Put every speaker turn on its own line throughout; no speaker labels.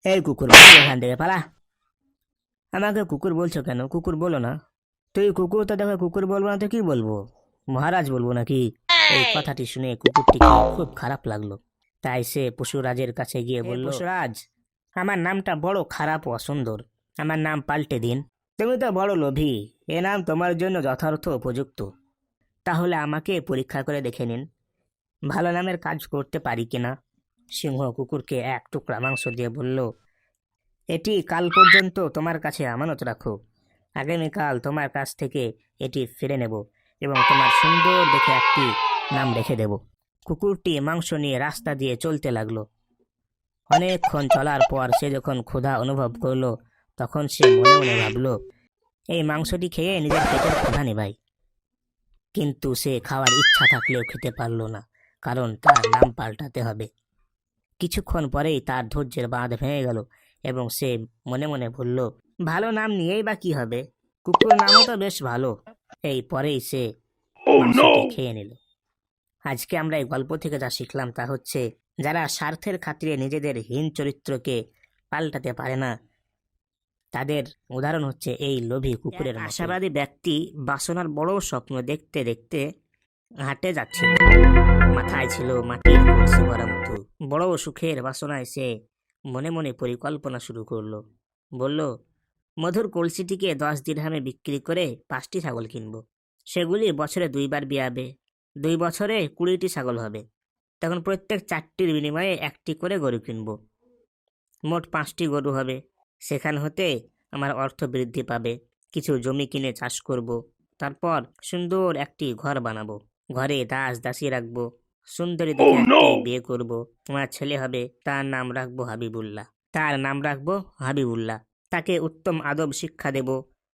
এই কুকুর পালা এখান থেকে পালা। আমাকে কুকুর বলছো কেন? কুকুর বলো না। তুই কুকুর তো দেখো, কুকুর বলবো না তো কি বলবো? মহারাজ বলবো নাকি? এই কথাটি শুনে কুকুরটিকে খুব খারাপ লাগলো। তাই সে পশুরাজের কাছে গিয়ে বলল, পশুরাজ, আমার নামটা বড় খারাপ ও অসুন্দর, আমার নাম পাল্টে দিন। তুমি তো বড় লোভী, এ নাম তোমার জন্য যথার্থ উপযুক্ত। তাহলে আমাকে পরীক্ষা করে দেখে নিন, ভালো নামের কাজ করতে পারি কিনা। সিংহ কুকুরকে এক টুকরা মাংস দিয়ে বলল, এটি কাল পর্যন্ত তোমার কাছে আমানত রাখো। আগামীকাল তোমার কাছ থেকে এটি ফিরে নেব এবং তোমার সুন্দর দেখে একটি নাম রেখে দেব। কুকুরটি মাংস নিয়ে রাস্তা দিয়ে চলতে লাগলো। অনেকক্ষণ চলার পর সে যখন ক্ষুধা অনুভব করলো, তখন সে মনে মনে ভাবলো, এই মাংসটি খেয়ে নিজের পেটের ক্ষুধা নেভাই। কিন্তু সে খাওয়ার ইচ্ছা থাকলেও খেতে পারলো না, কারণ তার নাম পাল্টাতে হবে। কিছুক্ষণ পরেই তার ধৈর্যের বাঁধ ভেঙে গেল এবং সে মনে মনে বলল, ভালো নাম নিয়েই বা কি হবে, কুকুর নামও তো বেশ ভালো। এই পরেই সে মাংসটি খেয়ে নিল। আজকে আমরা এই গল্প থেকে যা শিখলাম তা হচ্ছে, যারা স্বার্থের খাতিরে নিজেদের হীন চরিত্রকে পাল্টাতে পারে না, তাদের উদাহরণ হচ্ছে এই লোভী কুকুরের মতো। আশাবাদী ব্যক্তি বাসনার বড় স্বপ্ন দেখতে দেখতে হাঁটে যাচ্ছিল। মাথায় ছিল মাটির কলসি ভরা মধু। বড় সুখের বাসনায় সে মনে মনে পরিকল্পনা শুরু করলো। বলল, মধুর কলসিটিকে 10 দিরহামে বিক্রি করে 5টি ছাগল কিনবো। সেগুলি বছরে 2বার বিয়াবে। 2 বছরে 20টি ছাগল হবে। তখন প্রত্যেক 4টির বিনিময়ে 1টি করে গরু কিনবো। মোট 5টি গরু হবে। সেখান হতে আমার অর্থ বৃদ্ধি পাবে। কিছু জমি কিনে চাষ করব। তারপর সুন্দর একটি ঘর বানাবো। ঘরে দাস দাসী রাখবো। সুন্দরী দেখে একটি বিয়ে করব। আমার ছেলে হবে, তার নাম রাখবো হাবিবুল্লাহ। তাকে উত্তম আদব শিক্ষা দেব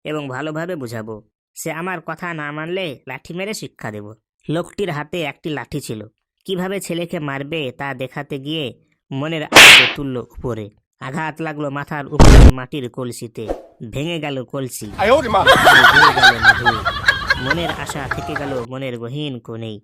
এবং ভালোভাবে বুঝাবো। সে আমার কথা না মানলে লাঠি মেরে শিক্ষা দেব। লোকটির হাতে একটি লাঠি ছিল। কিভাবে ছেলেকে মারবে তা দেখাতে গিয়ে মনের আগে তুলল উপরে। আঘাত লাগলো মাথার উপরে মাটির কলসিতে। ভেঙে গেল কলসি। বয়ে গেল মধু। মনের আশা থেকে গেল মনের গহীন কোণেই।